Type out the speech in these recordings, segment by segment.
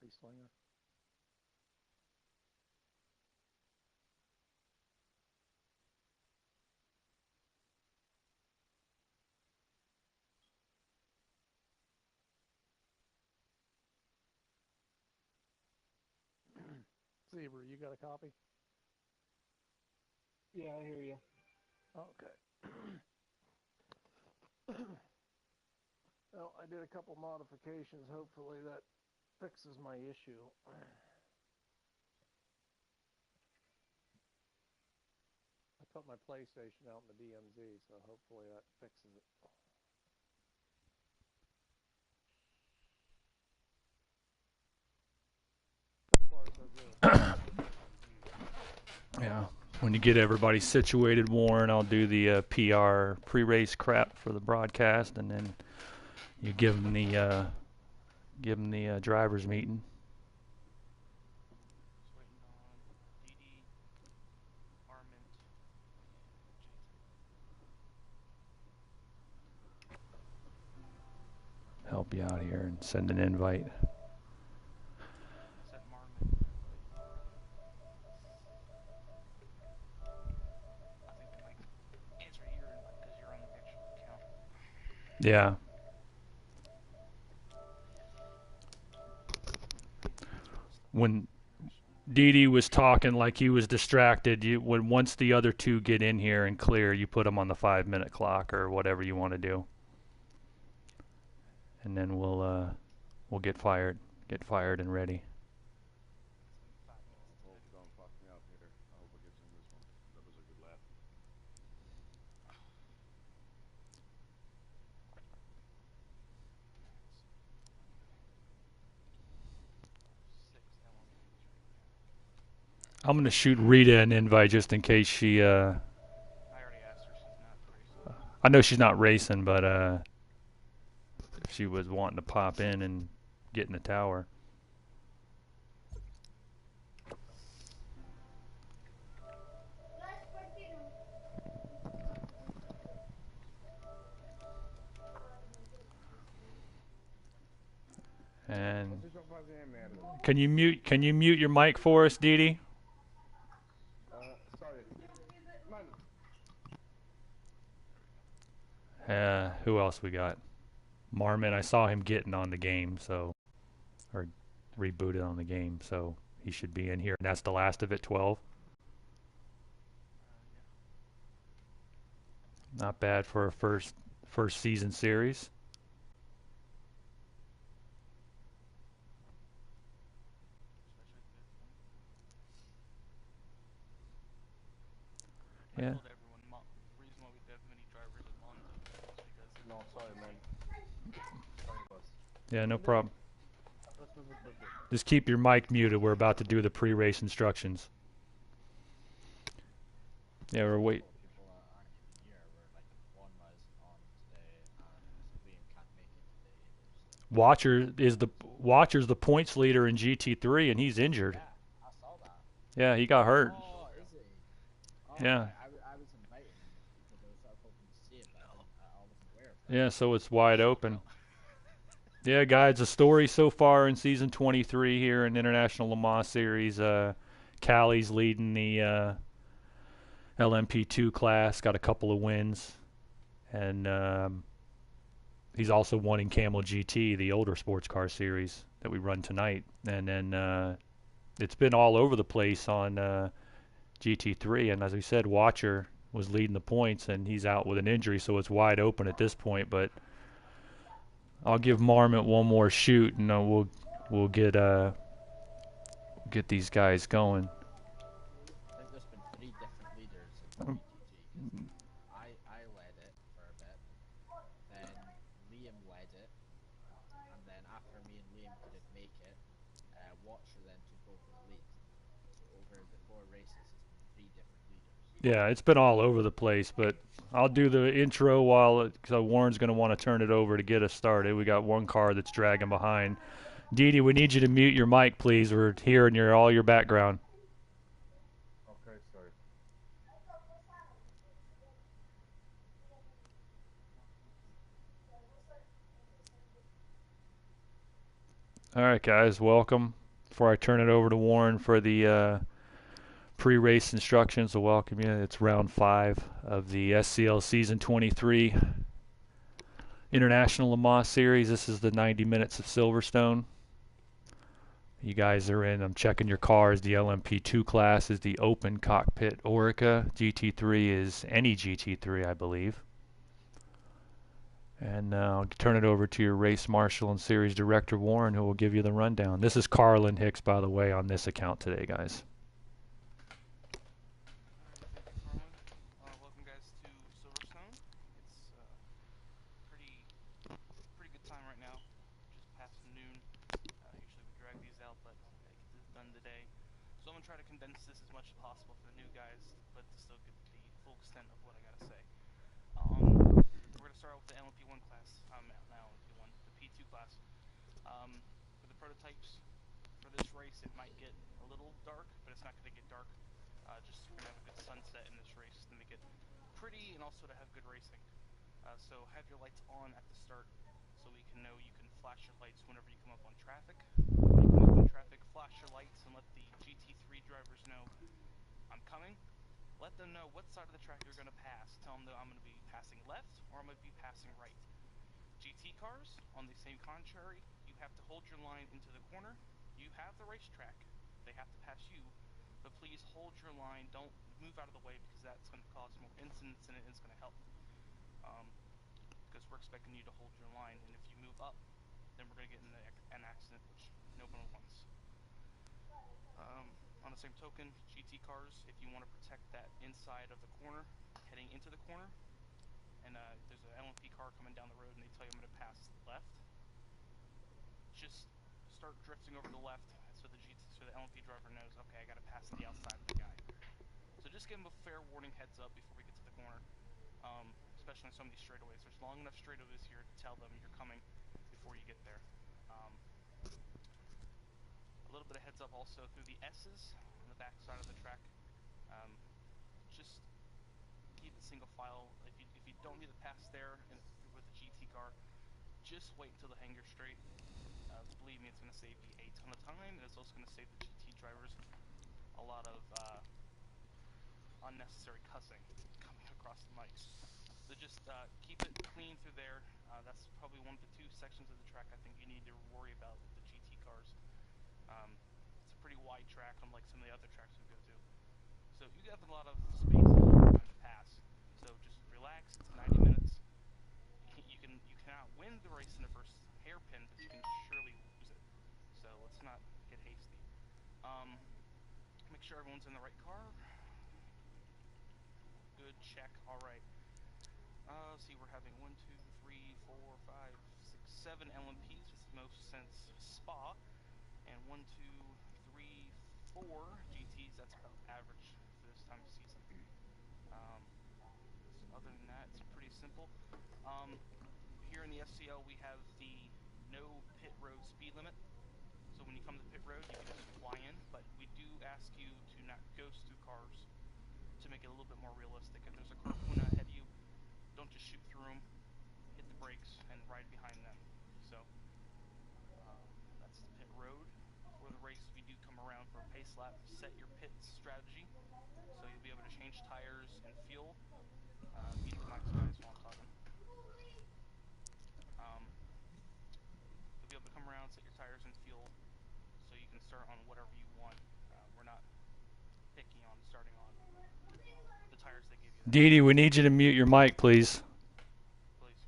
copy, Slinger. Zebra, you got a copy? Yeah, I hear you. Okay. Well, I did a couple modifications. Hopefully that fixes my issue. I put my PlayStation out in the DMZ, so hopefully that fixes it. So far, so good. Yeah. When you get everybody situated, Warren, I'll do the PR pre-race crap for the broadcast, and then you give them the drivers meeting. Help you out here and send an invite. Yeah. When Didi was talking like he was distracted, once the other two get in here and clear, you put them on the 5-minute clock or whatever you want to do, and then we'll get fired and ready. I'm gonna shoot Rita an invite just in case she. I know she's not racing, but if she was wanting to pop in and get in the tower. And can you mute your mic for us, Didi? Who else we got? Marmon, I saw him getting on the game, or rebooted on the game, so he should be in here. And that's the last of it, 12. Not bad for a first season series. Yeah. No, sorry, man. Yeah, no problem. Just keep your mic muted. We're about to do the pre-race instructions. Yeah, we're wait. Watcher's the points leader in GT3, and he's injured. I saw that. Yeah, he got hurt. Oh, is he? Oh, Yeah. I was inviting him because I was sort of hoping to see him, but I wasn't aware of that. Yeah, so it's wide open. Yeah, guys, the story so far in season 23 here in International Le Mans Series, Callie's leading the LMP2 class, got a couple of wins, and he's also won in Camel GT, the older sports car series that we run tonight. And then it's been all over the place on GT3, and as we said, Watcher was leading the points, and he's out with an injury, so it's wide open at this point, but I'll give Marmot one more shoot, and we'll get these guys going. I think there's been 3 different leaders in GT3. I led it for a bit, then Liam led it, and then after me and Liam couldn't make it, Watcher then took over the lead. So over the 4 races, it's been 3 different leaders. Yeah, it's been all over the place, but I'll do the intro while Warren's going to want to turn it over to get us started. We got one car that's dragging behind. Didi, we need you to mute your mic, please. We're hearing all your background. Okay, sorry. All right, guys, welcome. Before I turn it over to Warren for the pre-race instructions, I'll welcome you. It's round 5 of the SCL Season 23 International Le Mans Series. This is the 90 minutes of Silverstone. You guys are in. I'm checking your cars. The LMP2 class is the Open Cockpit Orica. GT3 is any GT3, I believe. And now I'll turn it over to your race marshal and series director, Warren, who will give you the rundown. This is Carlin Hicks, by the way, on this account today, guys. Welcome guys to Silverstone. It's pretty good time right now. Just past noon. Usually we drag these out, but I get this done today. So I'm gonna try to condense this as much as possible for the new guys, but to still get the full extent of what I gotta say. We're gonna start out with the LMP1 class. Not LMP1, the P2 class. For the prototypes for this race, it might get a little dark, but it's not gonna get dark. Just we're gonna have a good sunset in this race to make it pretty and also to have good racing. So have your lights on at the start so we can know you can flash your lights whenever you come up on traffic. When you come up on traffic, flash your lights and let the GT3 drivers know I'm coming. Let them know what side of the track you're going to pass. Tell them that I'm going to be passing left or I'm going to be passing right. GT cars, on the same contrary, you have to hold your line into the corner. You have the racetrack. They have to pass you. But please hold your line. Don't move out of the way because that's going to cause more incidents and it is going to help. Because we're expecting you to hold your line. And if you move up, then we're going to get in an accident, which no one wants. On the same token, GT cars, if you want to protect that inside of the corner, heading into the corner, and there's an LMP car coming down the road and they tell you I'm going to pass left, just start drifting over to the left so the LMP driver knows, okay, I got to pass the outside of the guy. So just give them a fair warning heads up before we get to the corner, especially on some of these straightaways. There's long enough straightaways here to tell them you're coming before you get there. A little bit of heads up also through the S's on the back side of the track. Just keep it single file. If you don't need to pass there with the GT car, just wait until the hangar straight. Believe me, it's going to save you a ton of time, and it's also going to save the GT drivers a lot of unnecessary cussing coming across the mics. So just keep it clean through there. That's probably one of the 2 sections of the track I think you need to worry about with the GT cars. It's a pretty wide track, unlike some of the other tracks we go to. So you have a lot of space and a lot of time to pass. So just relax. It's 90 minutes. You cannot win the race in the first hairpin, but you can surely lose it. So let's not get hasty. Make sure everyone's in the right car. Good, check. All right. See, we're having 1, 2, 3, 4, 5, 6, 7 LMPs, which is most since Spa. And 1, 2, 3, 4 GTs, that's about average for this time of season. So other than that, it's pretty simple. Here in the SCL, we have the no pit road speed limit. So when you come to pit road, you can just fly in, but we do ask you to not ghost through cars to make it a little bit more realistic. If there's a car coming ahead of you, don't just shoot through them, hit the brakes, and ride behind them. So that's the pit road. For the race, we do come around for a pace lap. Set your pit strategy, so you'll be able to change tires and fuel. Mute the mics, guys, while I'm talking. You'll be able to come around, set your tires and fuel, so you can start on whatever you want. We're not picky on starting on the tires they give you. Dee Dee, we need you to mute your mic, please. Please.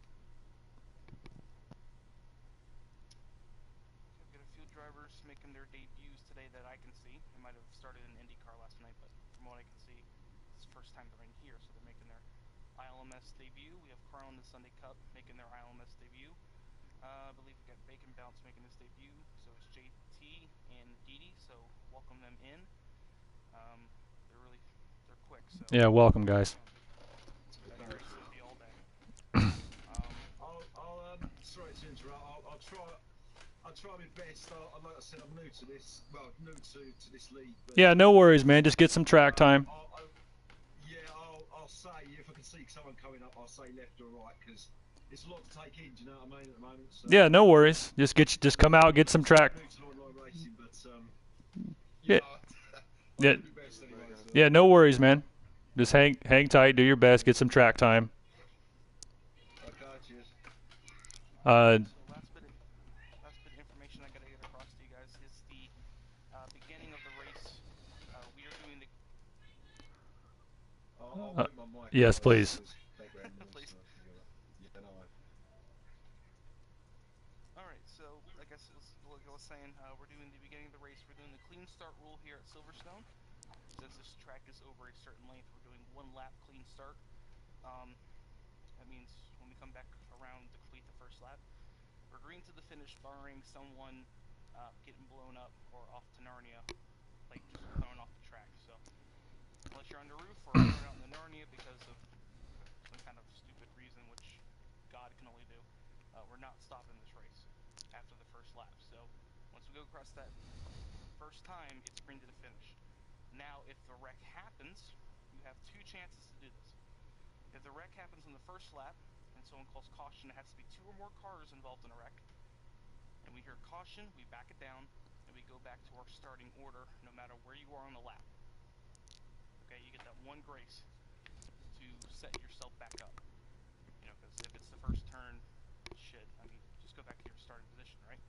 I've got a few drivers making their debuts today that I can see. They might have started in IndyCar last night, but from what I can see, it's the first time they're in here, so they're making their ILMS debut. We have Carl in the Sunday Cup making their ILMS debut. I believe we got Bacon Bounce making his debut, so it's JT and Dee Dee, so welcome them in. They're quick, so... Yeah, welcome, guys. All day. Sorry to interrupt. I'll try my best. Like I said, I'm new to this. Well, new to this league. But Yeah, no worries, man. Just get some track time. I'll say if I can see someone coming up, I'll say left or right because it's a lot to take in. Do you know what I mean? At the moment. So, Yeah, no worries. Just come out, get some track. I'm new to online racing, but Yeah. I'll Yeah. do my best anyway. So. Yeah, no worries, man. Just hang tight, do your best, get some track time. Okay, cheers. Uh, So last bit of information I gotta get across to you guys is the beginning of the race. We are doing the I'll mute my mic. yes, please. Background noise, Please. so, yeah, no, All right, so like like I was saying, we're doing the beginning of the race. We're doing the clean start rule here at Silverstone. Since this track is over a certain length, we're doing 1 lap clean start. That means when we come back around to complete the first lap, we're green to the finish, barring someone getting blown up or off to Narnia, like just thrown off the track. So unless you're on the roof or thrown out in the Narnia because of some kind of stupid reason, which God can only do, we're not stopping this race after the first lap. So once we go across that first time, it's green to the finish. Now, if the wreck happens, you have 2 chances to do this. If the wreck happens in the first lap and someone calls caution, it has to be 2 or more cars involved in a wreck. And we hear caution, we back it down, and we go back to our starting order no matter where you are on the lap. Okay, you get that 1 grace to set yourself back up. You know, because if it's the first turn, shit, I mean, just go back to your starting position, right?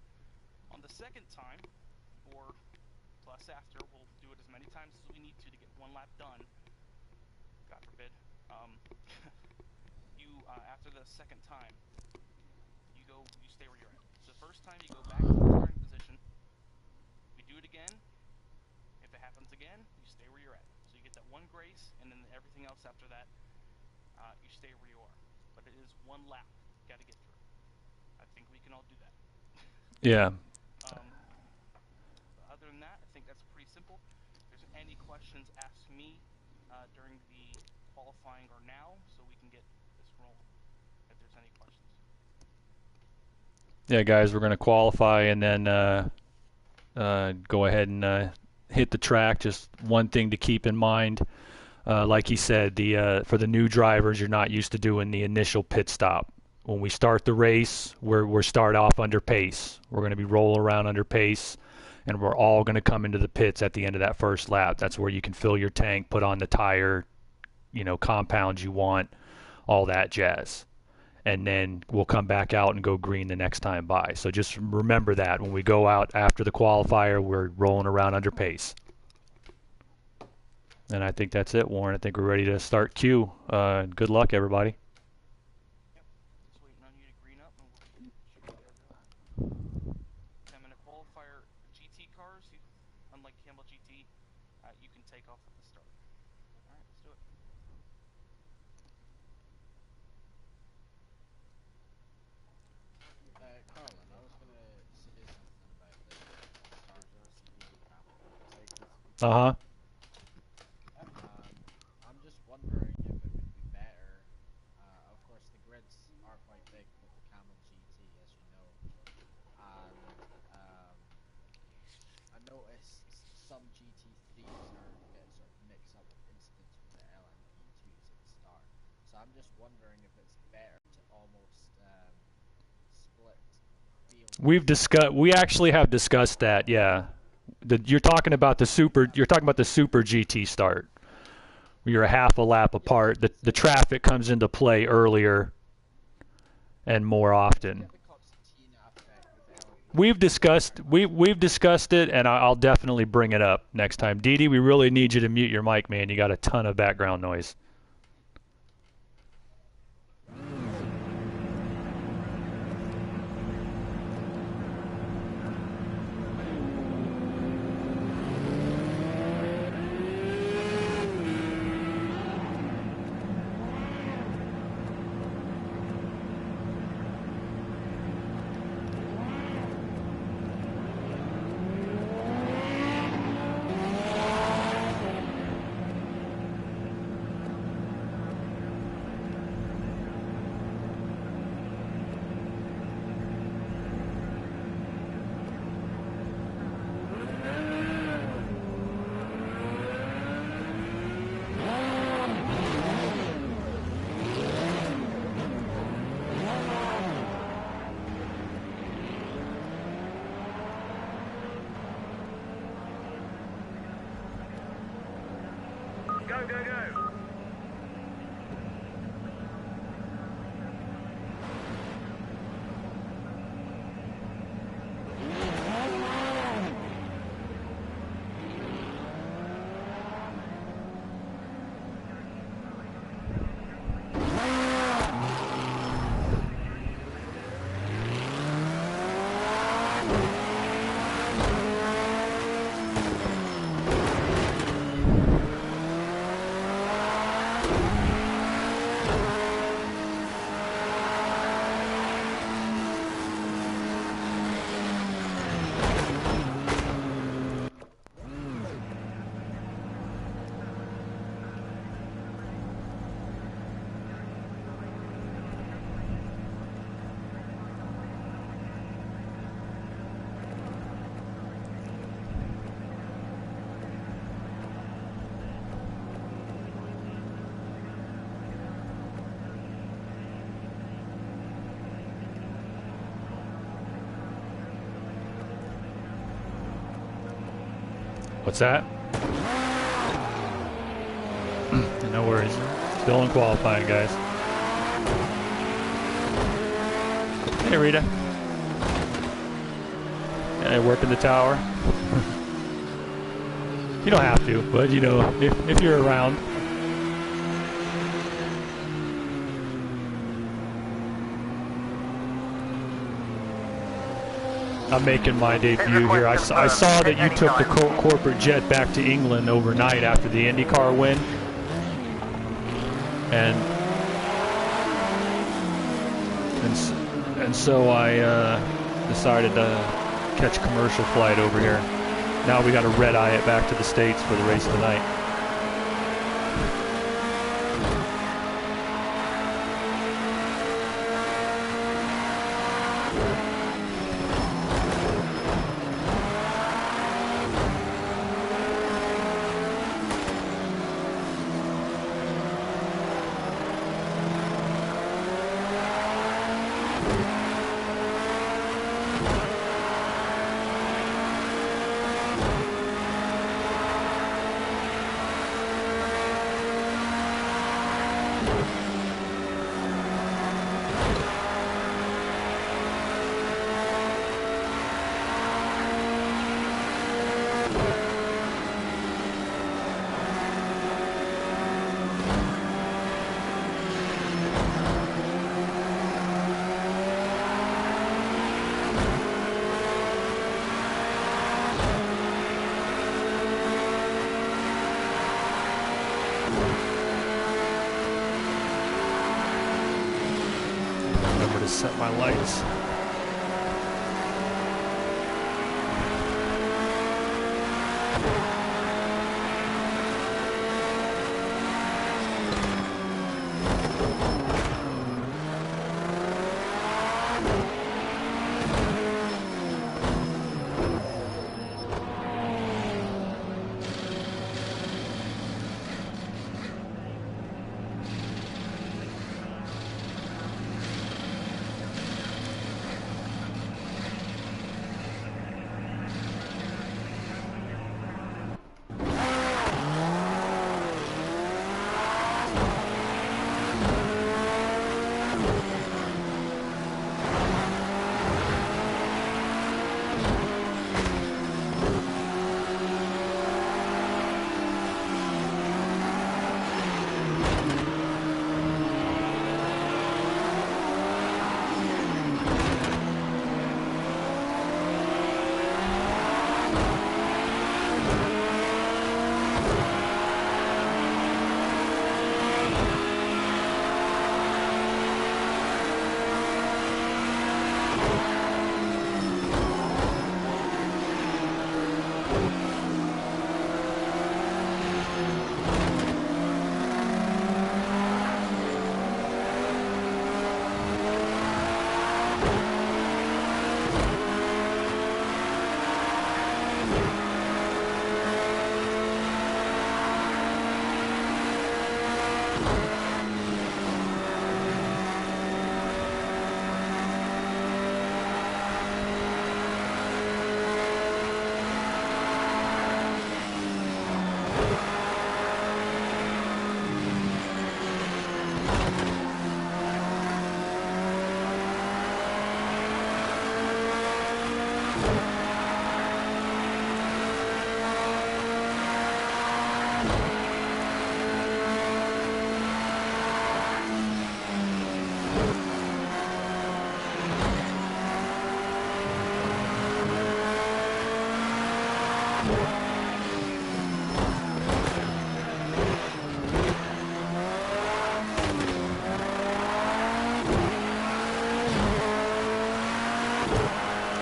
On the second time, or plus after, we'll do it as many times as we need to get 1 lap done. God forbid. After the second time, you stay where you're at. So the first time you go back to the starting position. We do it again. If it happens again, you stay where you're at. So you get that 1 grace, and then everything else after that, you stay where you are. But it is 1 lap. You got to get through. I think we can all do that. yeah. Other than that, I think that's pretty simple. If there's any questions, ask me during the qualifying or now, so we can get this rolling. If there's any questions. Yeah, guys, we're going to qualify and then go ahead and hit the track. Just one thing to keep in mind, like he said, for the new drivers, you're not used to doing the initial pit stop. When we start the race, we're start off under pace. We're going to be rolling around under pace, and we're all going to come into the pits at the end of that first lap. That's where you can fill your tank, put on the tire, compounds you want, all that jazz. And then we'll come back out and go green the next time by. So just remember that when we go out after the qualifier, we're rolling around under pace. And I think that's it, Warren. I think we're ready to start Q. Good luck, everybody. Yep. Just waiting on you to green up, and we'll shoot you guys out. 10-minute qualifier. GT cars, unlike Camel GT, you can take off at the start. All right, let's do it. Carlin, I was gonna say something about the start RCB motorcycles. Uh-huh. I'm just wondering if it would be better. Of course, the grids are quite big with the Camel GT, as you know, and I noticed some GT3s get sort of mixed up with incidents with the LMP2s at the start. So I'm just wondering if it's better to almost split field. We actually have discussed that. Yeah, you're talking about the super GT start. You're a half a lap apart. The traffic comes into play earlier and more often. We've discussed it, and I'll definitely bring it up next time. Dee, we really need you to mute your mic, man. You got a ton of background noise. What's that? No worries. Still in qualifying, guys. Hey, Rita. Yeah, working the tower. You don't have to, but you know, if you're around. I'm making my debut here. I saw that you took the corporate jet back to England overnight after the IndyCar win. And so I decided to catch a commercial flight over here. Now we got to red-eye it back to the States for the race tonight. Set my lights.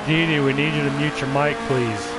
Dee Dee, we need you to mute your mic, please.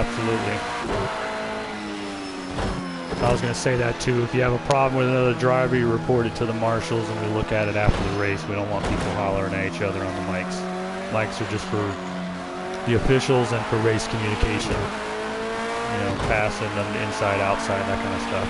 Absolutely. I was going to say that too. If you have a problem with another driver, you report it to the marshals and we look at it after the race. We don't want people hollering at each other on the mics. Mics are just for the officials and for race communication. You know, passing them inside, outside, that kind of stuff.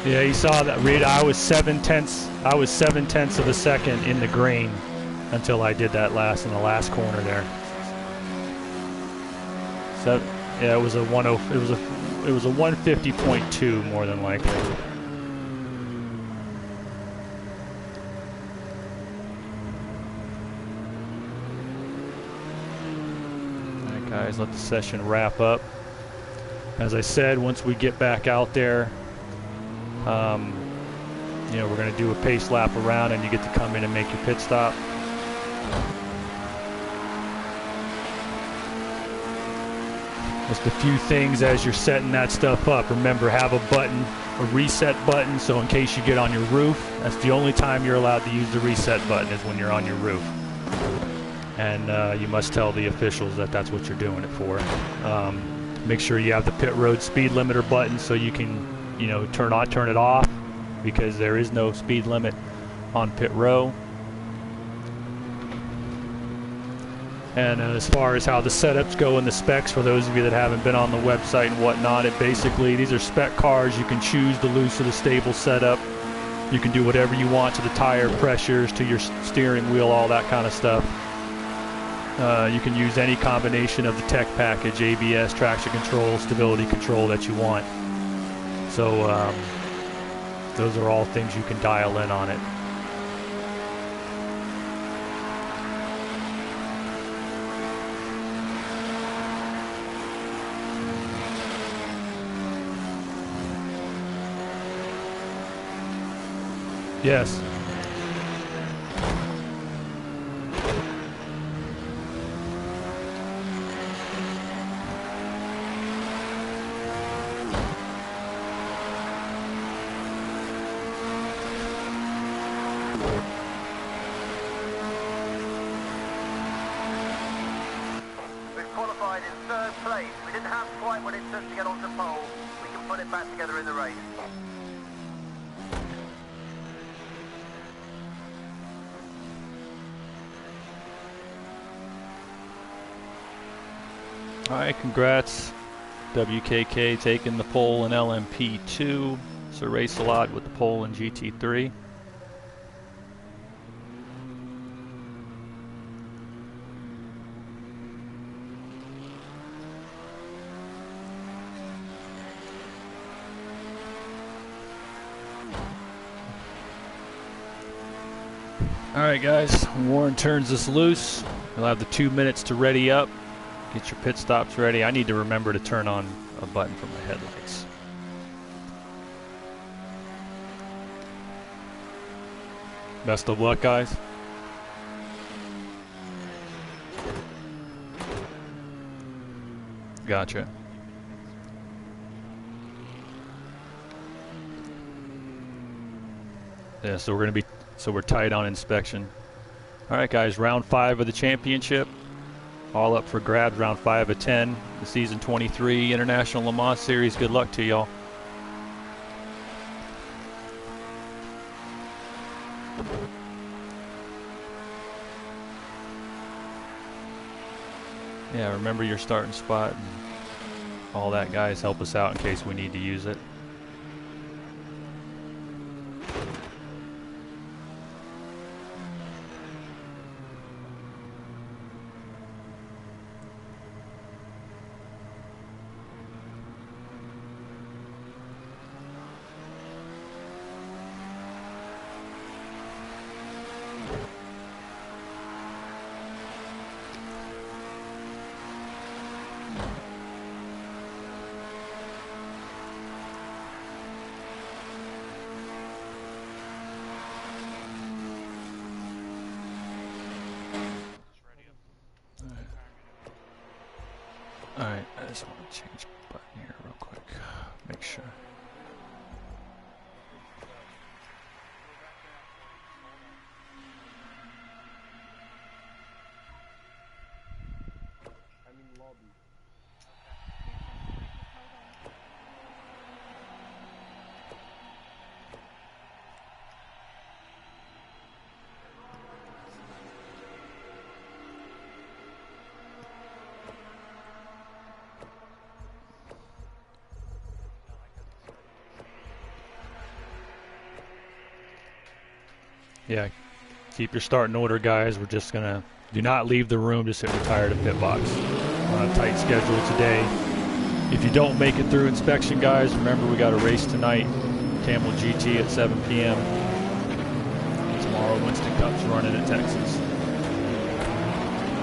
Yeah, you saw that, Rita. I was 7/10 of a second in the green until I did that in the last corner there. So yeah, it was a 150.2 more than likely. All right, guys, let the session wrap up. As I said, once we get back out there, you know, we're going to do a pace lap around and you get to come in and make your pit stop. Just a few things as you're setting that stuff up. Remember, have a button, a reset button, so in case you get on your roof, that's the only time you're allowed to use the reset button is when you're on your roof. And you must tell the officials that that's what you're doing it for. Make sure you have the pit road speed limiter button so you can, you know, turn it off, because there is no speed limit on pit row. And as far as how the setups go and the specs, for those of you that haven't been on the website and whatnot, it basically, these are spec cars. You can choose the loose or the stable setup. You can do whatever you want to the tire pressures, to your steering wheel, all that kind of stuff. You can use any combination of the tech package, ABS, traction control, stability control that you want. So those are all things you can dial in on it. Yes. All right, congrats. WKK taking the pole in LMP2. So race a lot with the pole in GT3. All right, guys, Warren turns this loose. We'll have the 2 minutes to ready up. Get your pit stops ready. I need to remember to turn on a button for my headlights. Best of luck, guys. Gotcha. Yeah, so we're tight on inspection. All right, guys, round 5 of the championship. All up for grabs, round 5 of 10. The season 23 International Le Mans Series. Good luck to y'all. Yeah, remember your starting spot and all that, guys. Help us out in case we need to use it. Just ready up. Alright, I just want to change the button here real quick. Make sure. I'm in lobby. Yeah, keep your starting order, guys. We're just going to do not leave the room. Just hit retire to pit box. We're on a tight schedule today. If you don't make it through inspection, guys, remember we got a race tonight. Camel GT at 7 p.m. Tomorrow, Winston Cup's running at Texas.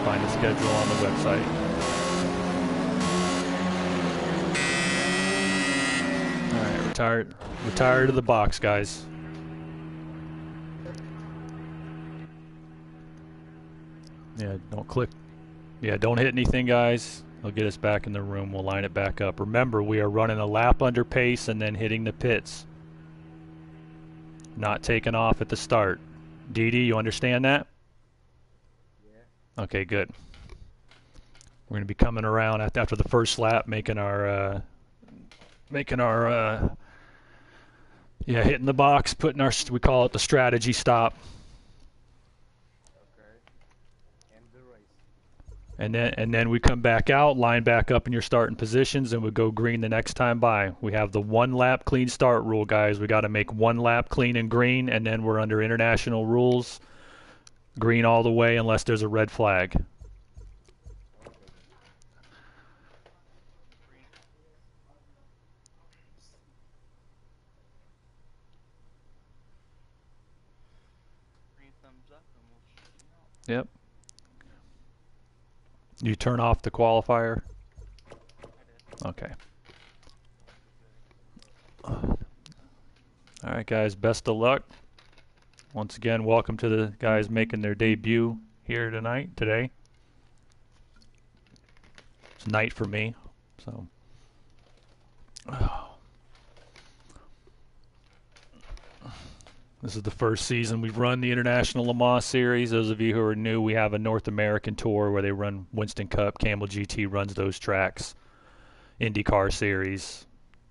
Find the schedule on the website. All right, retire to the box, guys. Yeah, don't click. Yeah, don't hit anything, guys. They'll get us back in the room. We'll line it back up. Remember, we are running a lap under pace and then hitting the pits. Not taking off at the start. Dee Dee, you understand that? Yeah. Okay, good. We're going to be coming around after the first lap, making our hitting the box, putting our, we call it the strategy stop. And then we come back out, line back up in your starting positions, and we go green the next time by. We have the 1 lap clean start rule, guys. We got to make 1 lap clean and green, and then we're under international rules. Green all the way unless there's a red flag. Green thumbs up and we'll shoot you out. Yep. You turn off the qualifier? I did. Okay. All right, guys, best of luck. Once again, welcome to the guys making their debut here today. It's night for me, so. This is the first season we've run the International Le Mans Series. Those of you who are new, we have a North American tour where they run Winston Cup. Camel GT runs those tracks. IndyCar Series.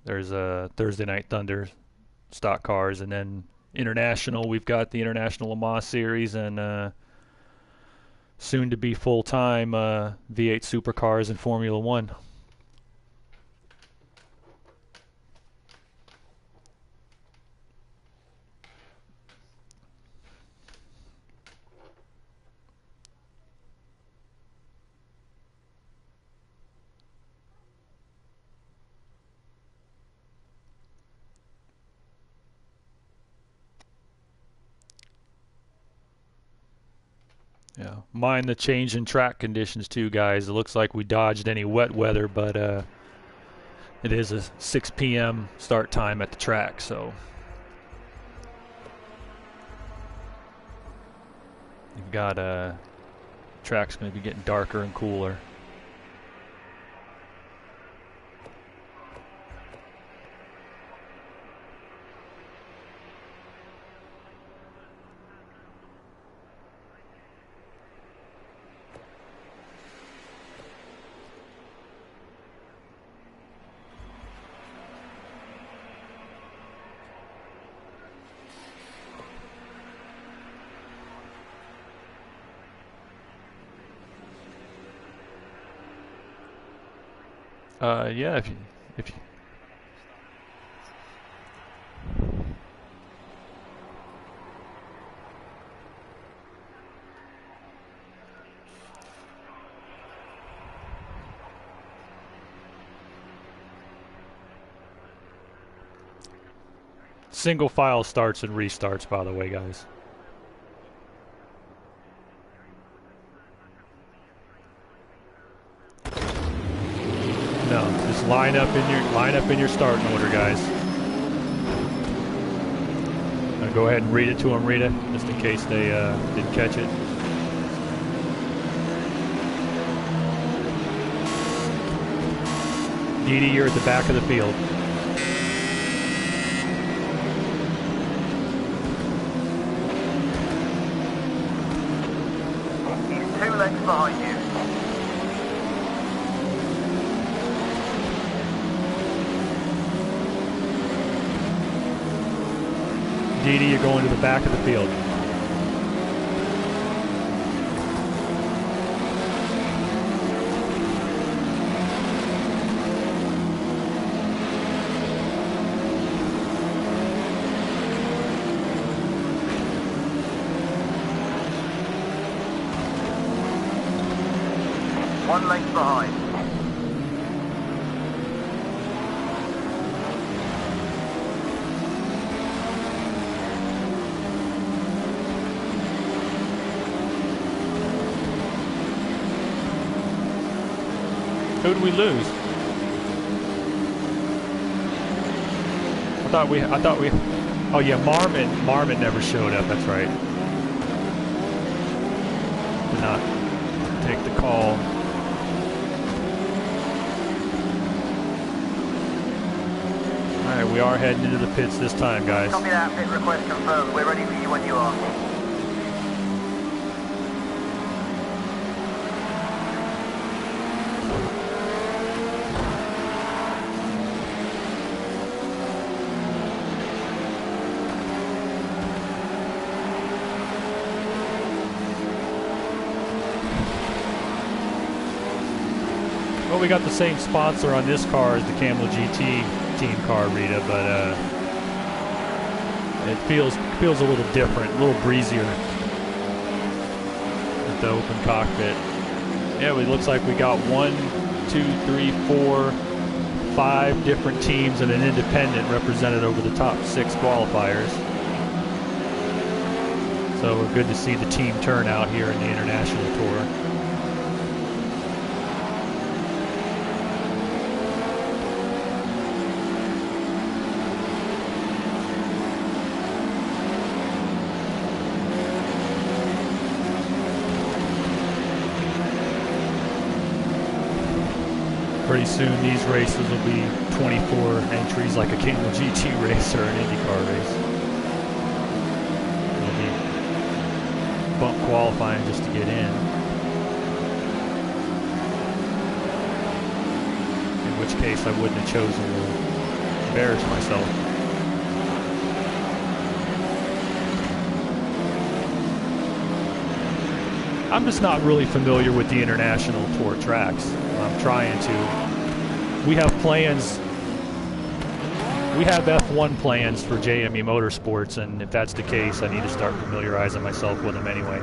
There's a Thursday Night Thunder stock cars, and then international. We've got the International Le Mans Series and soon to be full-time V8 supercars in Formula One. Yeah, mind the change in track conditions too, guys. It looks like we dodged any wet weather, but it is a 6 p.m. start time at the track, so you've got track's going to be getting darker and cooler. Yeah, if you single file starts and restarts, by the way, guys. No, just line up in your starting order, guys. Now go ahead and read it to them, Rita, just in case they didn't catch it. Dee Dee, you're at the back of the field. He's 2 lengths behind you. Dee Dee, you're going to the back of the field. One length behind. Who did we lose? I thought we. Oh yeah, Marmon never showed up. That's right. Did not take the call. All right, we are heading into the pits this time, guys. Copy that. Pit request confirmed. We're ready for you when you are. Well, we got the same sponsor on this car as the Camel GT team car, Rita, but it feels a little different, a little breezier with the open cockpit. Yeah, it looks like we got 1, 2, 3, 4, 5 different teams and an independent represented over the top 6 qualifiers. So we're good to see the team turnout here in the International Tour. Pretty soon these races will be 24 entries like a Camel GT race or an IndyCar race. It'll be bump qualifying just to get in. In which case I wouldn't have chosen to embarrass myself. I'm just not really familiar with the International Tour tracks. I'm trying to. We have plans. We have F1 plans for JME Motorsports, and if that's the case, I need to start familiarizing myself with them anyway.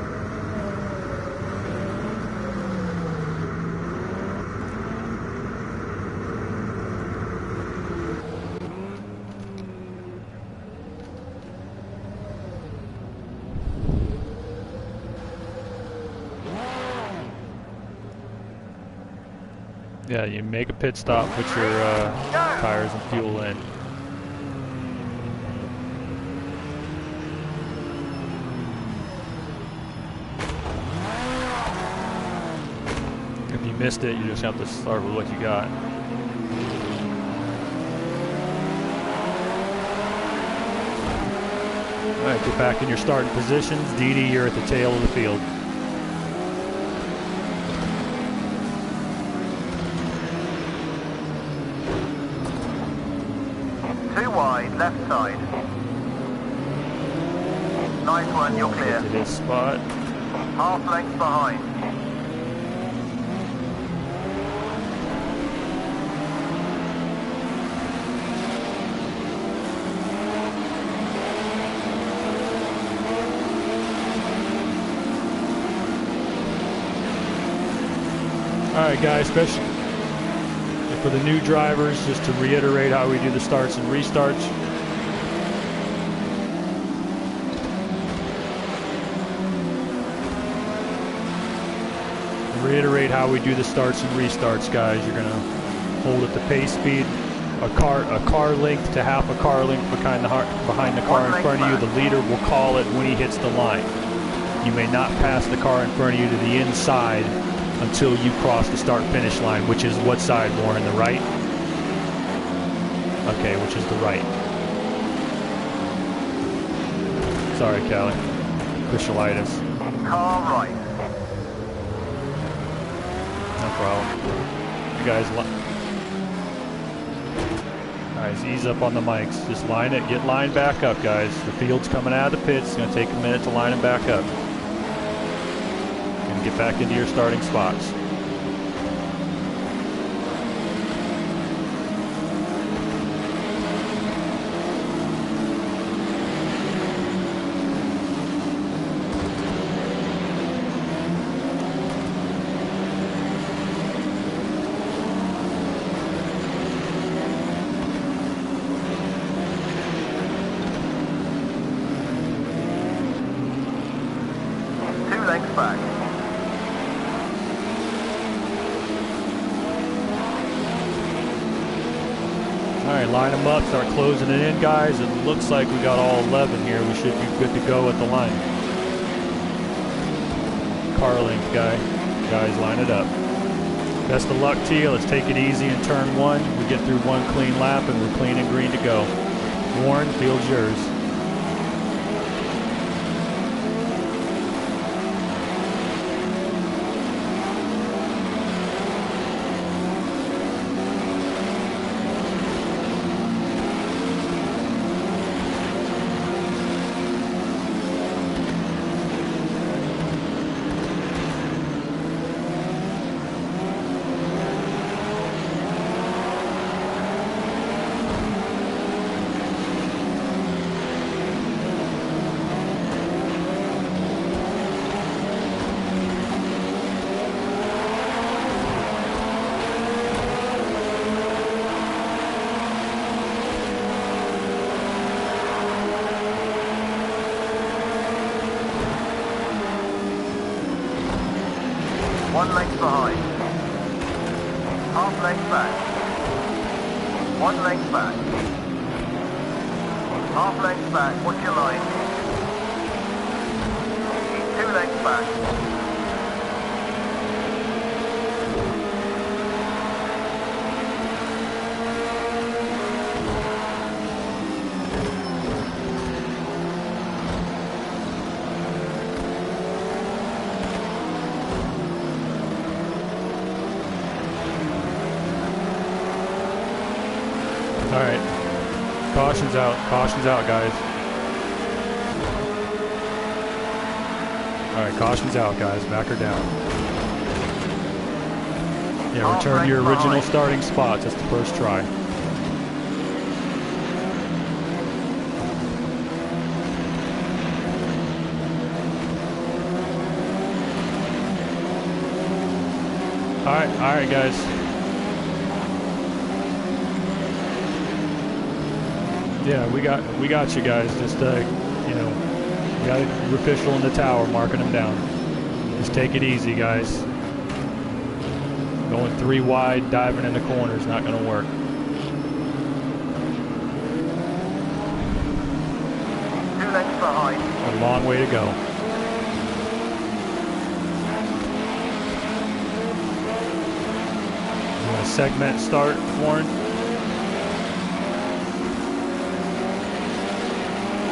Yeah, you make a pit stop, put your tires and fuel in. If you missed it, you just have to start with what you got. All right, get back in your starting positions. Dee Dee, you're at the tail of the field. Left side. Nice one, you're clear. Get to this spot. Half length behind. Alright guys, especially for the new drivers, just to reiterate how we do the starts and restarts. Reiterate how we do the starts and restarts, guys. You're gonna hold at the pace speed, a car length to half a car length behind the car in front of you. The leader will call it when he hits the line. You may not pass the car in front of you to the inside until you cross the start-finish line, which is what side, Warren? The right? Okay, which is the right. Sorry, Callie. Officialitis. Car right. No problem. You guys, guys, ease up on the mics. Just line it. Get lined back up, guys. The field's coming out of the pits. It's going to take a minute to line them back up. And get back into your starting spots. Back. Alright, line them up, start closing it in, guys. It looks like we got all 11 here. We should be good to go at the line. Car length, guys, line it up. Best of luck to you. Let's take it easy in turn 1. We get through one clean lap and we're clean and green to go. Warren, field's yours. One length behind. Half length back. One length back. Half length back. What's your line? 2 lengths back. Alright. Caution's out, guys. Alright, caution's out, guys. Back her down. Yeah, return to your original starting spots. That's the first try. Alright, guys. Yeah, we got you guys. Just you know, we got your official in the tower marking them down. Just take it easy, guys. Going 3 wide, diving in the corner is not going to work. 2 lengths behind. A long way to go. You want to segment start, Warren?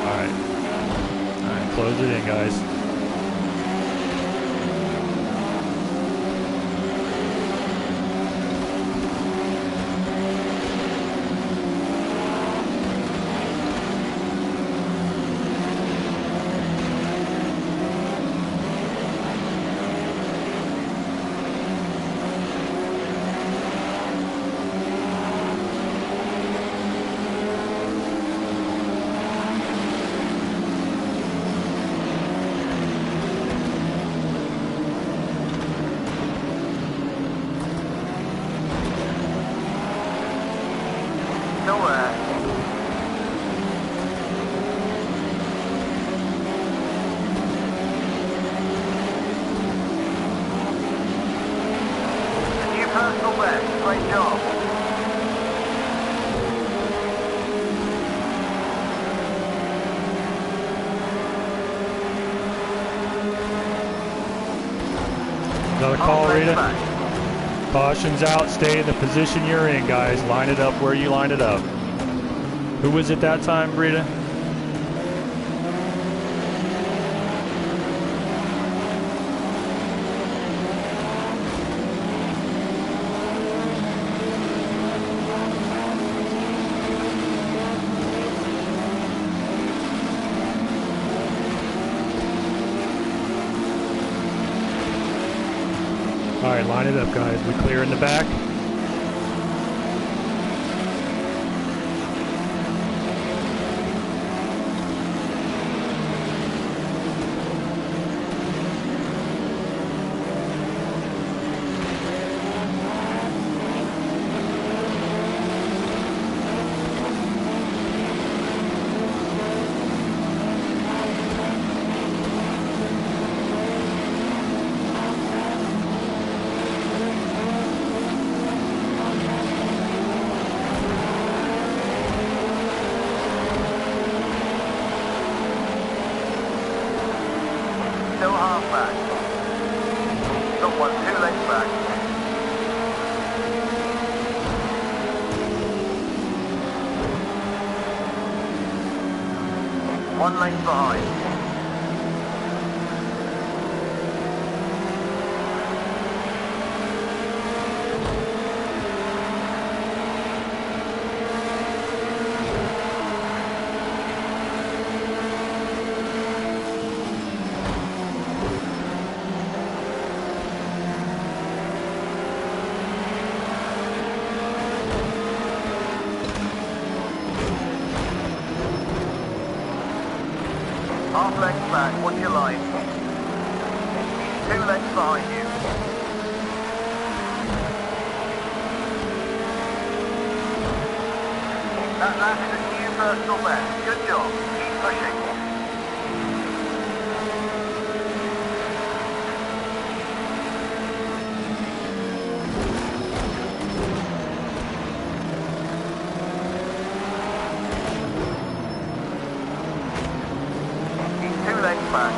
Alright, close it in, guys. Another Half call, length Rita. back. Caution's out. Stay in the position you're in, guys. Line it up where you line it up. Who was it that time, Rita? All right, line it up, guys. We clear in the back. Still half back. Got one 2 lengths back. One length behind. Half length back, watch your line. 2 lengths behind you. That lap is a new personal best. Good job. Keep pushing. Keep 2 lengths back.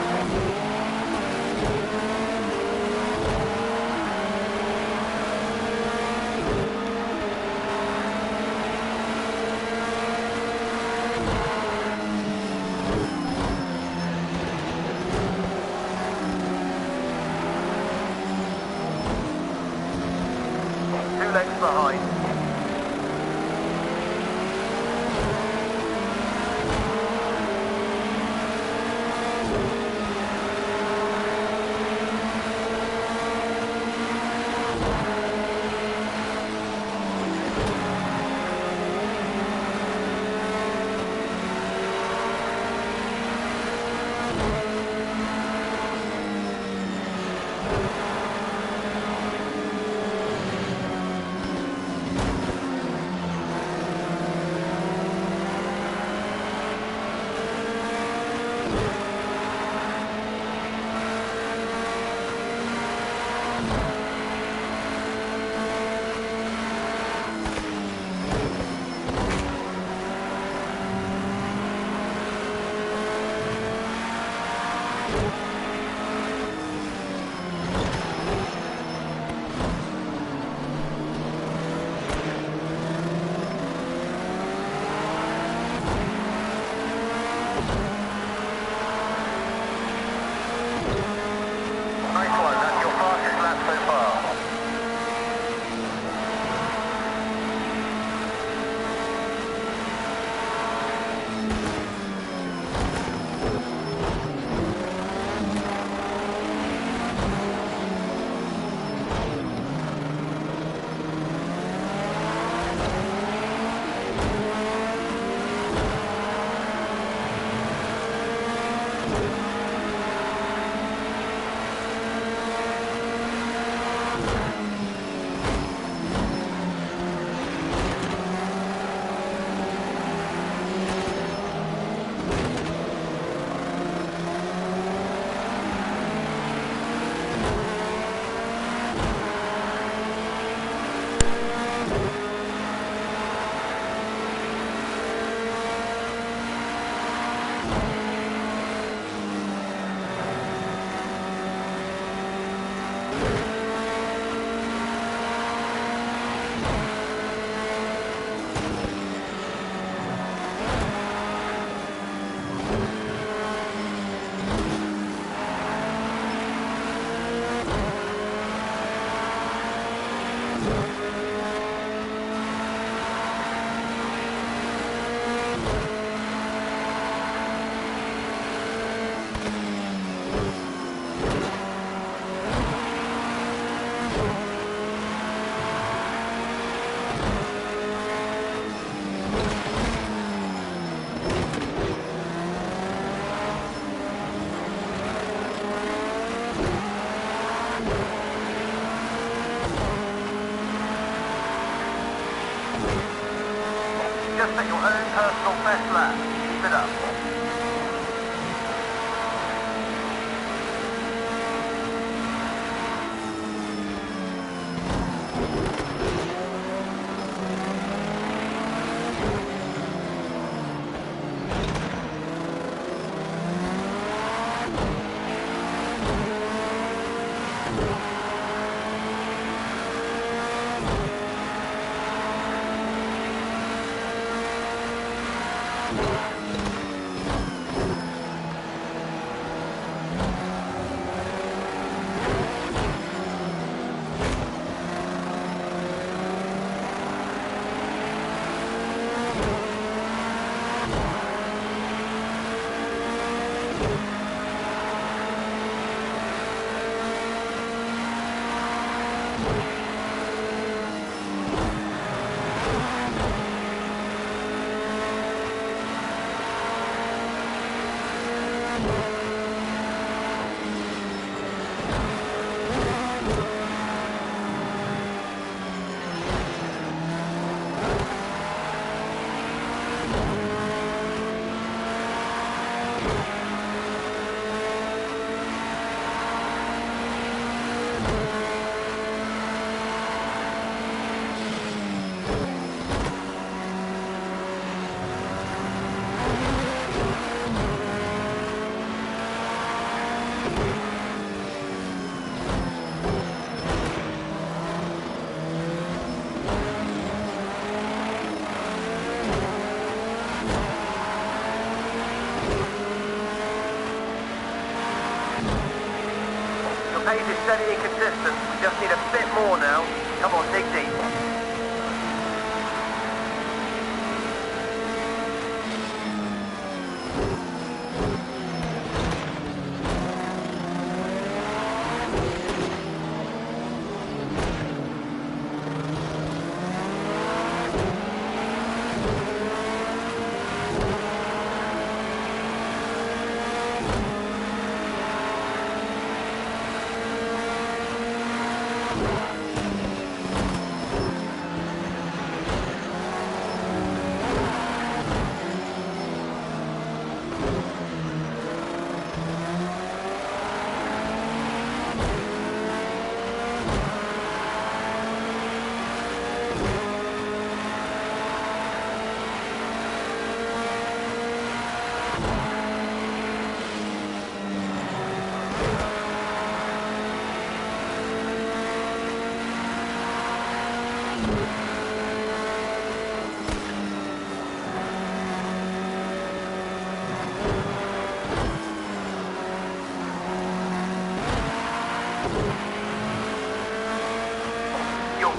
Pace is steady and consistent. We just need a bit more now. Come on, dig deep.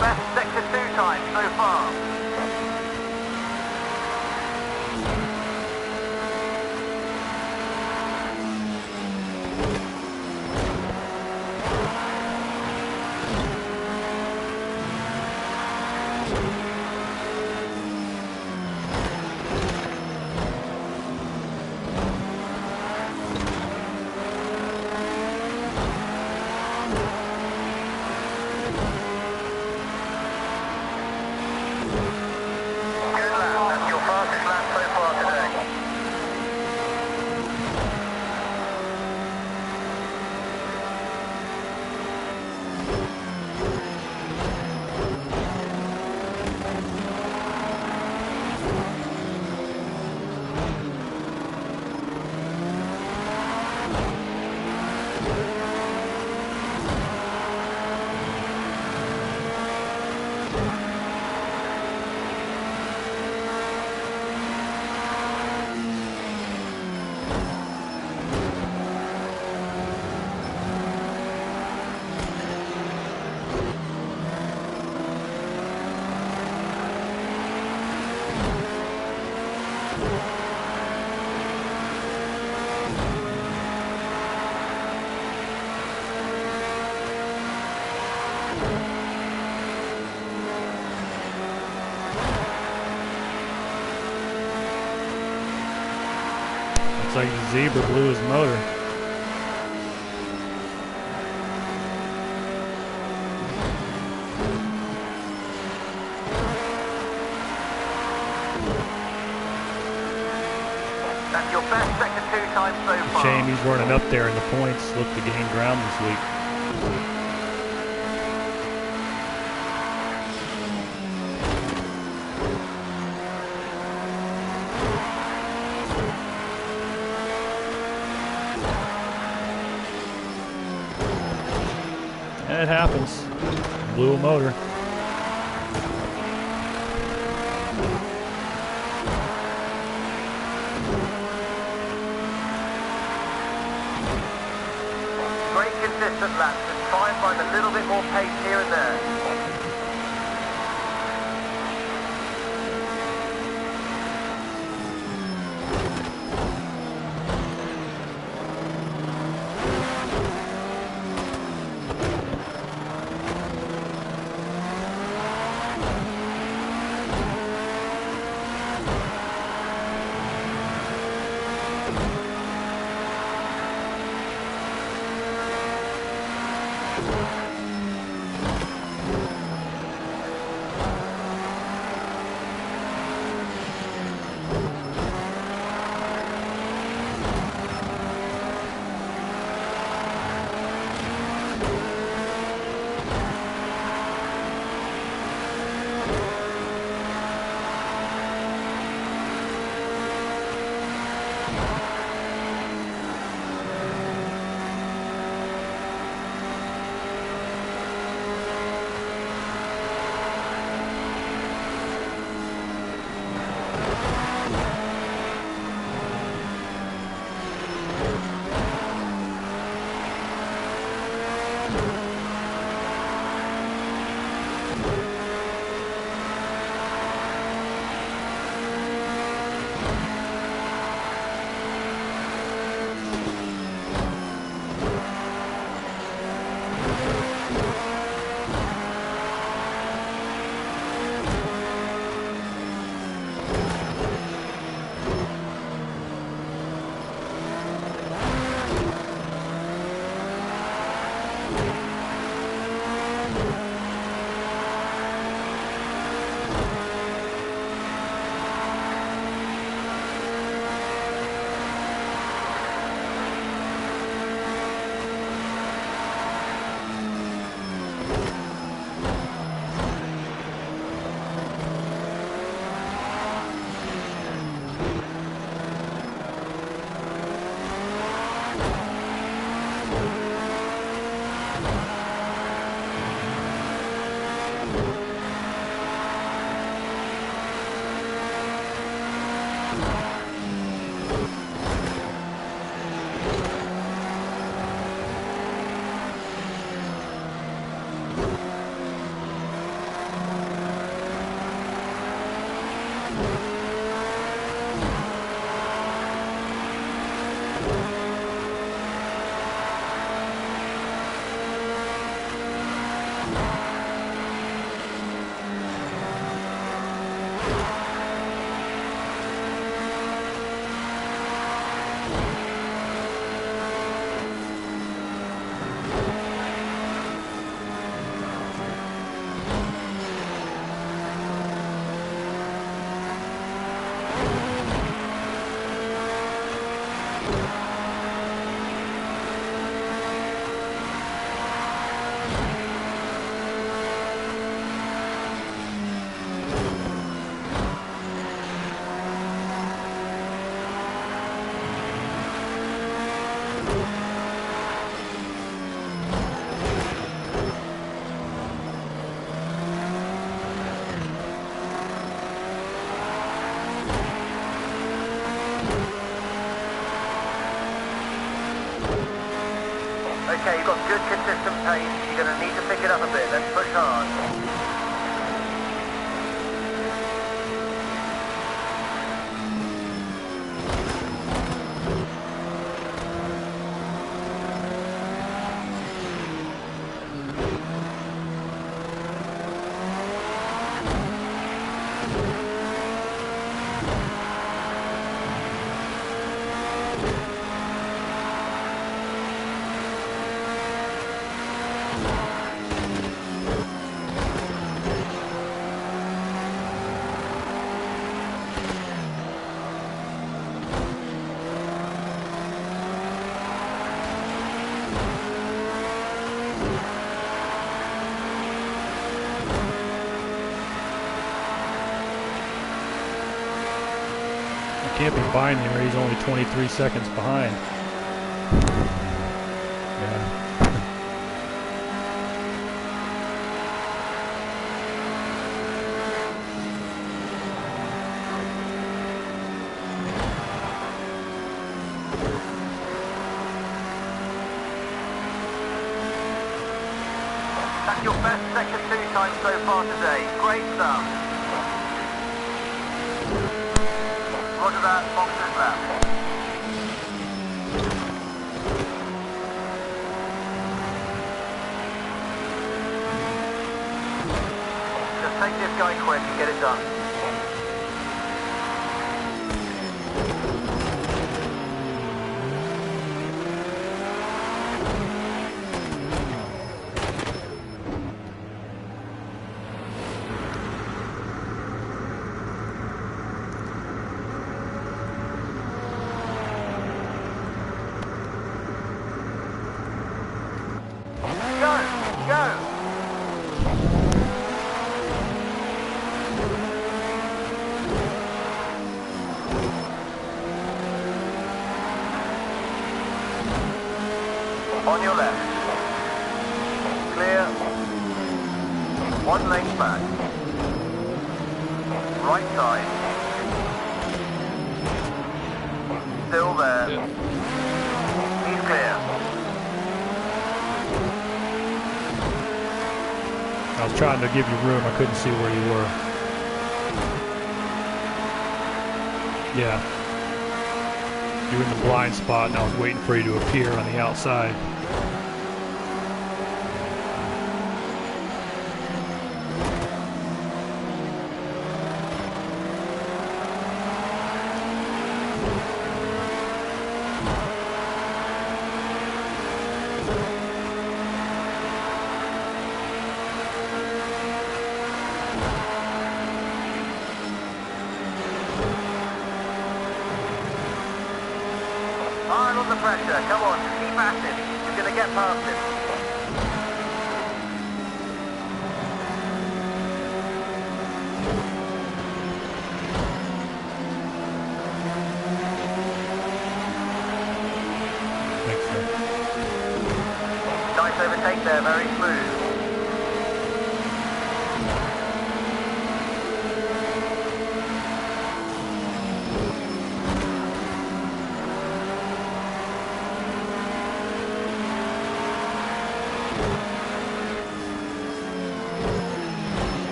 Best sector 2 time so far. Looks like the zebra blew his motor. That's your best sector 2 time so far. Shame he's running up there in the points. Look to gain ground this week. It happens. Blew a motor. Great consistent laps. Just try and find a little bit more pace here and there. Okay, you've got good consistent pace. You're going to need to pick it up a bit. Let's push hard. Can't be binary. He's only 23 seconds behind. Yeah. That's your best Sector 2 time so far today. Great stuff. Roger that, boxer's lap. Just take this guy quick and get it done. On your left. Clear. 1 length back. Right side. Still there. Yeah. He's clear. I was trying to give you room. I couldn't see where you were. Yeah. You were in the blind spot, and I was waiting for you to appear on the outside. Hard on the pressure, come on, keep at it. You're going to get past it. Thanks, sir. Nice overtake there, very smooth.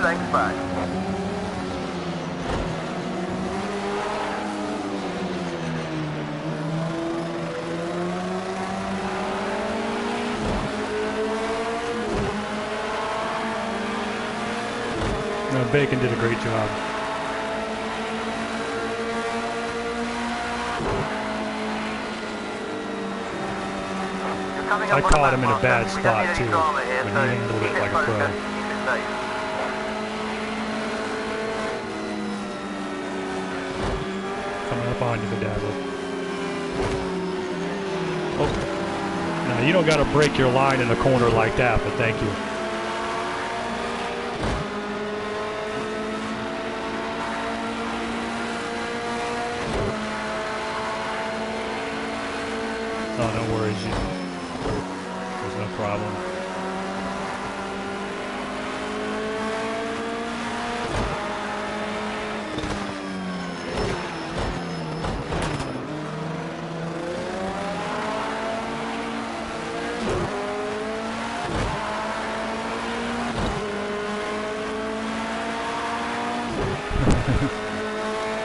Lengths back. No, Bacon did a great job. coming I up on the caught him in a back bad marker. We don't spot need too, any drama here, when so he handled keep it like a focused, pro. keep it safe. Coming up on you, Bedazzled. Oh, now you don't got to break your line in a corner like that, but thank you. Oh, no worries. There's no problem.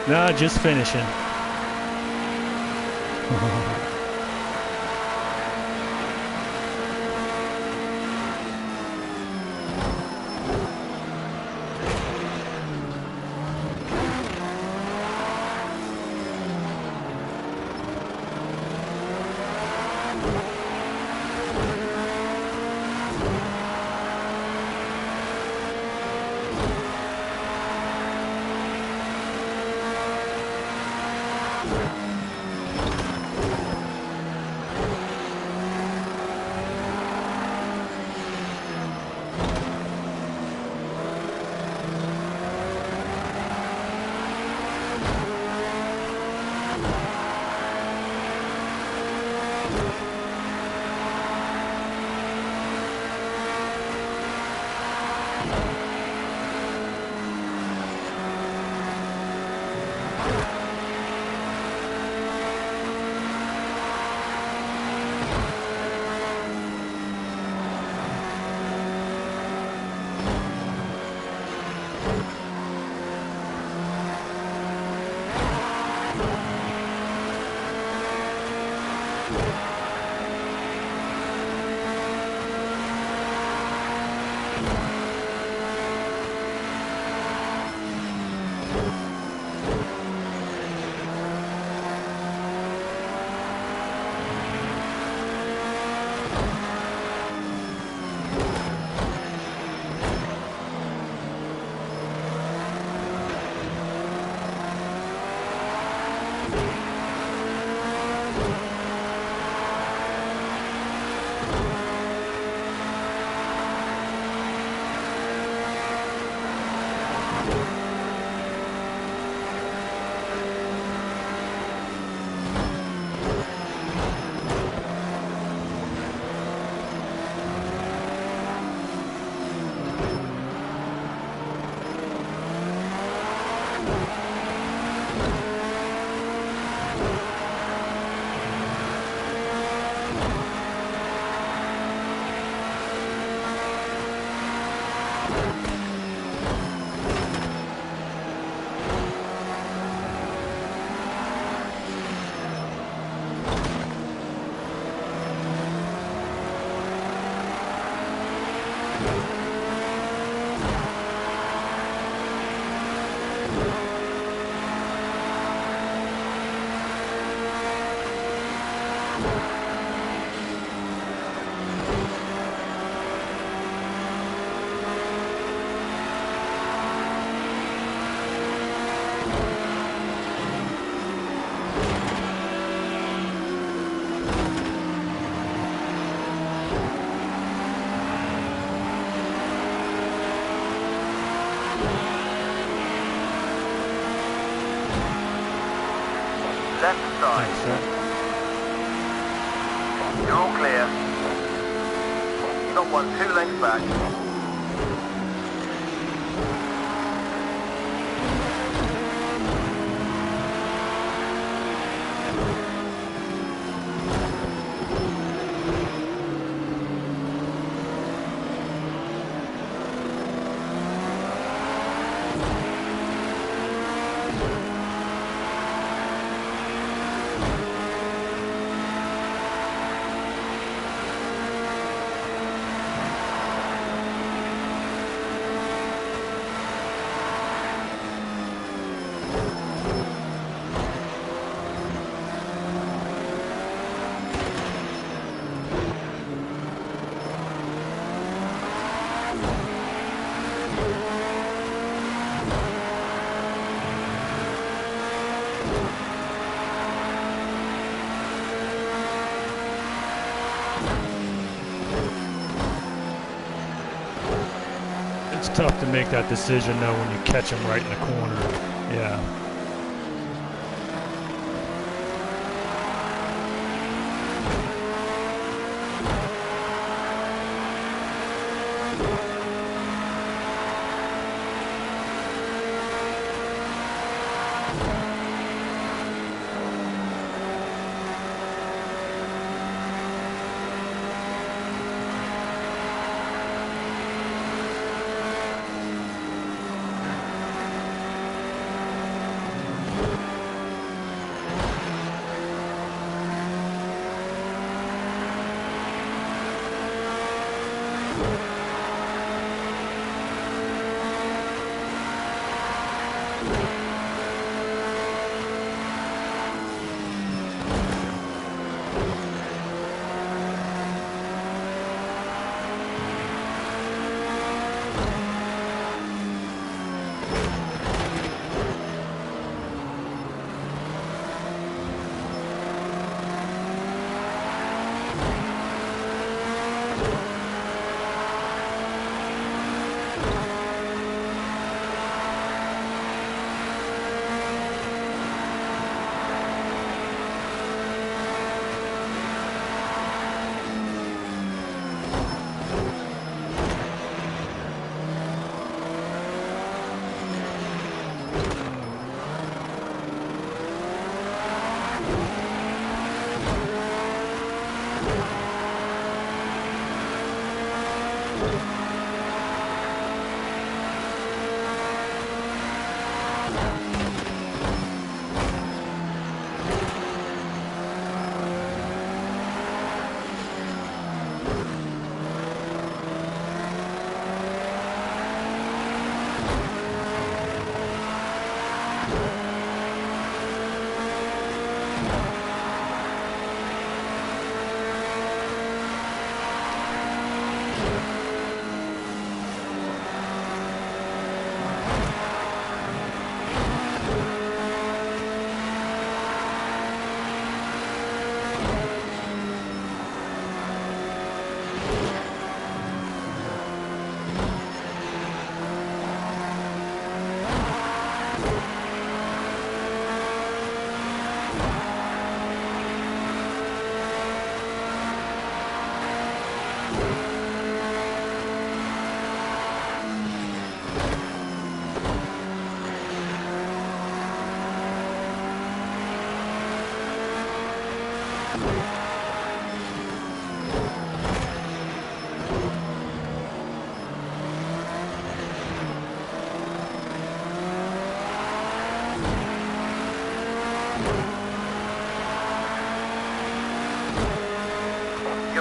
Nah, just finishing. Left side. Thanks, sir. You're all clear. You've got one 2 lengths back. Tough to make that decision though when you catch him right in the corner. Yeah.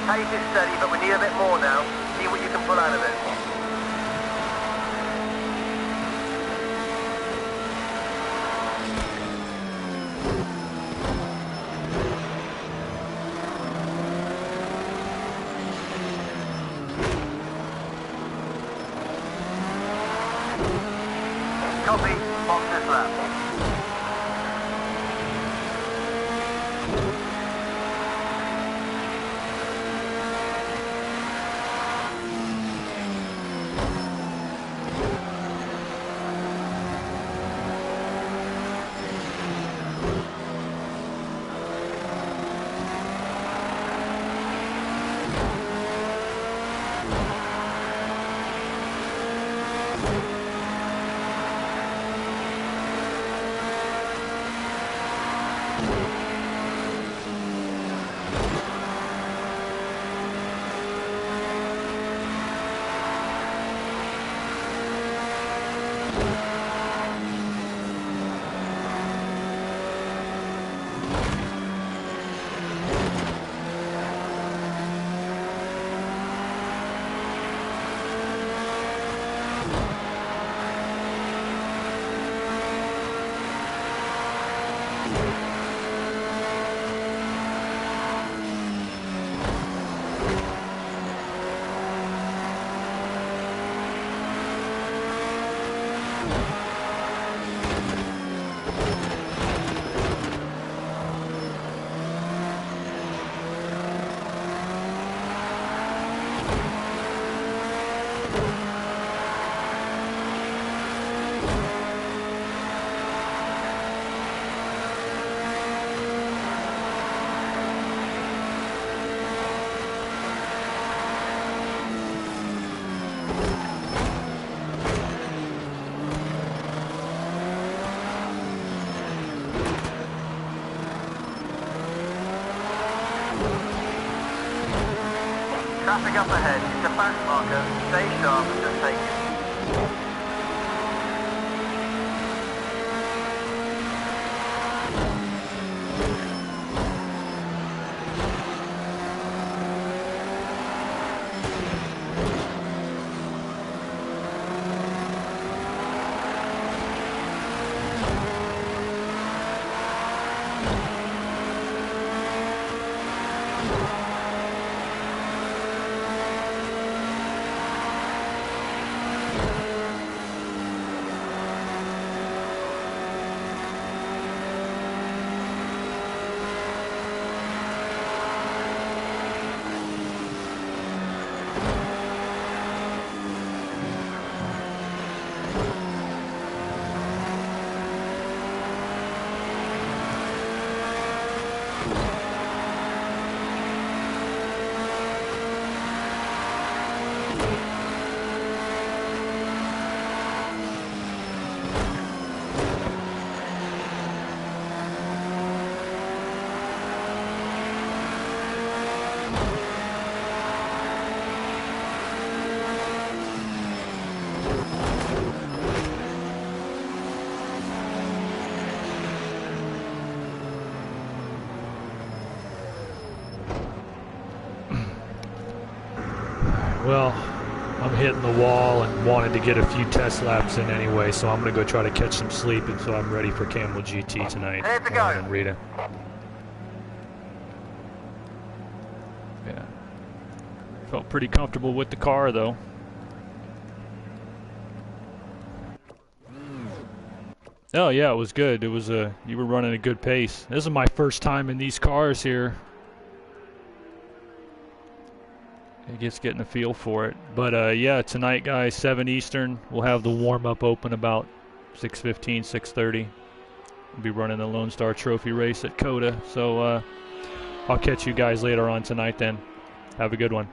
Pace is steady, but we need a bit more now. See what you can pull out of it. Copy. Box this lap. Traffic up ahead. It's a fast marker. Stay sharp and just take it. Well, I'm hitting the wall and wanted to get a few test laps in anyway, so I'm going to go try to catch some sleep until I'm ready for Camel GT tonight. Here to go. And Rita. Yeah. Felt pretty comfortable with the car, though. Oh, yeah, it was good. It was you were running a good pace. This is my first time in these cars here. It gets getting a feel for it. But yeah, tonight, guys, 7 Eastern. We'll have the warm-up open about 6:15, 6:30. We'll be running the Lone Star Trophy race at COTA. So I'll catch you guys later on tonight then. Have a good one.